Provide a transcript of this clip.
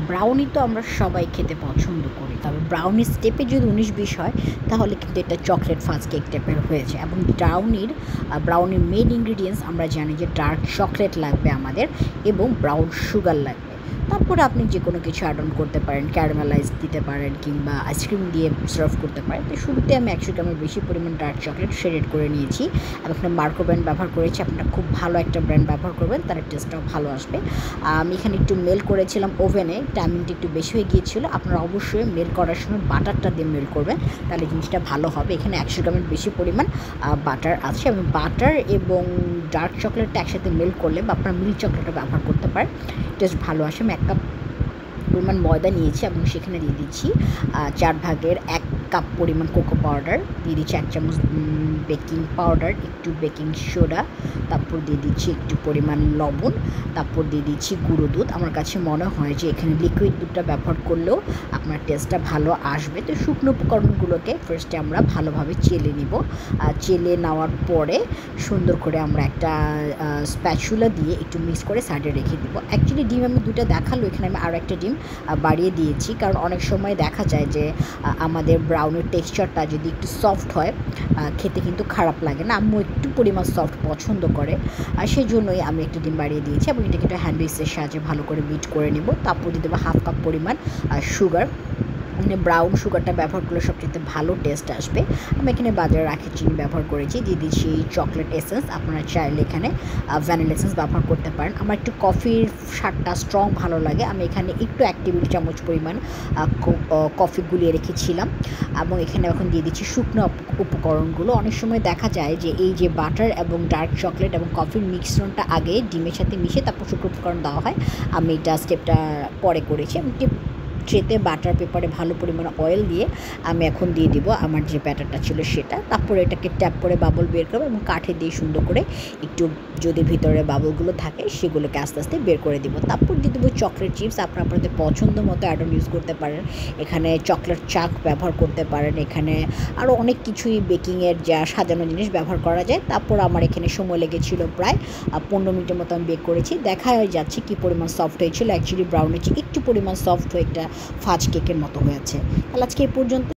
Brownie তো আমরা সবাই খেতে পছন্দ করি, তবে ব্রাউনি স্টেপে যদি 19-20 হয় তাহলে কিন্তু এটা চকলেট ফাজ কেক টাইপের হয়েছে। এবং ব্রাউনির মেইন ইনগ্রিডিয়েন্টস আমরা জানি যে ডার্ক চকলেট লাগবে আমাদের এবং ব্রাউন সুগার লাগবে। তারপরে আপনি যে কোনো কিছু অ্যাড অন করতে পারেন, ক্যারামেলাইজ দিতে পারেন কিংবা আইসক্রিম দিয়ে সার্ভ করতে পারেন। তো শুরুতে আমি 100 গ্রামের বেশি পরিমাণ ডার্ক চকলেট শ্রেডেড করে নিয়েছি এবং এখানে মার্কো ব্র্যান্ড ব্যবহার করেছি। আপনারা খুব ভালো একটা ব্র্যান্ড ব্যবহার করবেন, তার টেস্টটাও ভালো আসবে। আমি এখানে একটু মেল করেছিলাম ওভেনে, টাইমিংটা একটু বেশি হয়ে গিয়েছিল। আপনারা অবশ্যই মেল করার সময় বাটারটা দিয়ে মেল করবেন, তাহলে জিনিসটা ভালো হবে। এখানে 100 গ্রামের বেশি পরিমাণ বাটার আছে এবং বাটার এবং ডার্ক চকলেটটা একসাথে মেল করলে বা আপনারা মিল্ক চকলেটটা ব্যবহার করতে পারেন, টেস্ট ভালো আসে। আমি 1 কাপ পরিমাণ ময়দা নিয়েছি এবং সেখানে দিয়ে দিচ্ছি 4 ভাগের 1 কাপ পরিমাণ কোকো পাউডার, দিয়ে দিচ্ছি 1 চামচ বেকিং পাউডার, একটু বেকিং সোডা, তারপর দিয়ে দিচ্ছি একটু পরিমাণ লবণ, তারপর দিয়ে দিচ্ছি গুঁড়ো দুধ। আমার কাছে মনে হয় যে এখানে লিকুইড দুধটা ব্যবহার করলেও আপনার টেস্টটা ভালো আসবে। তো শুকনো উপকরণগুলোকে ফার্স্টে আমরা ভালোভাবে চেলে নিব। চেলে নেওয়ার পরে সুন্দর করে আমরা একটা স্প্যাচুলা দিয়ে একটু মিক্স করে সাইডে রেখে দিব। অ্যাকচুয়ালি ডিম আমি 2টা দেখালো, এখানে আমি আরও একটা ডিম বাড়িয়ে দিয়েছি, কারণ অনেক সময় দেখা যায় যে আমাদের ব্রাউনের টেক্সচারটা যদি একটু সফট হয় খেতে কিন্তু খারাপ লাগে না। আম্মু একটু পরিমাণ সফট পছন্দ করে, আর সেই জন্যই আমি একটা ডিম বাড়িয়ে দিয়েছি এবং এটাকে একটু হ্যান্ড উইক্সের সাহায্যে ভালো করে বিট করে নেব। তারপর দিয়ে দেবো 1/2 কাপ পরিমাণ সুগার। মানে ব্রাউন সুগারটা ব্যবহার করলে সবচেয়ে ভালো টেস্ট আসবে। আমি এখানে বাজারে রাখি চিনি ব্যবহার করেছি, দিয়ে দিচ্ছি চকলেট এসেন্স। আপনারা চাইলে এখানে ভ্যানিলা এসেন্স ব্যবহার করতে পারেন। আমার একটু কফির স্বাদটা স্ট্রং ভালো লাগে, আমি এখানে একটু 1 টেবিল চামচ পরিমাণ কফি গুলিয়ে রেখেছিলাম এবং এখানে এখন দিয়ে দিচ্ছি শুকনো উপকরণগুলো। অনেক সময় দেখা যায় যে এই যে বাটার এবং ডার্ক চকলেট এবং কফির মিশ্রণটা আগে ডিমের সাথে মিশে তারপর শুকনো উপকরণ দেওয়া হয়, আমি এটা স্টেপটা পরে করেছি। আমি ট্রেতে বাটার পেপারে ভালো পরিমাণে অয়েল দিয়ে আমি এখন দিয়ে দিব আমার যে ব্যাটারটা ছিল সেটা। তারপরে এটাকে ট্যাপ করে বাবল বের করবো এবং কাঠে দিয়ে সুন্দর করে একটু যদি ভিতরে বাবলগুলো থাকে সেগুলোকে আস্তে আস্তে বের করে দিব। তারপর দিয়ে দেবো চকলেট চিপস। আপনাদের পছন্দ মতো অ্যাড অন ইউজ করতে পারেন, এখানে চকলেট চাক ব্যবহার করতে পারেন, এখানে আরও অনেক কিছুই বেকিংয়ের যা সাজানো জিনিস ব্যবহার করা যায়। তারপর আমার এখানে সময় লেগেছিল প্রায় 15 মিনিটের মতো আমি বেক করেছি। দেখা যাচ্ছে কী পরিমাণ সফট হয়েছিল। অ্যাকচুয়ালি ব্রাউনি একটু পরিমাণ সফট হয়ে একটা ফাজ কেকের মতো হয়েছে। তাহলে আজকে এই পর্যন্ত।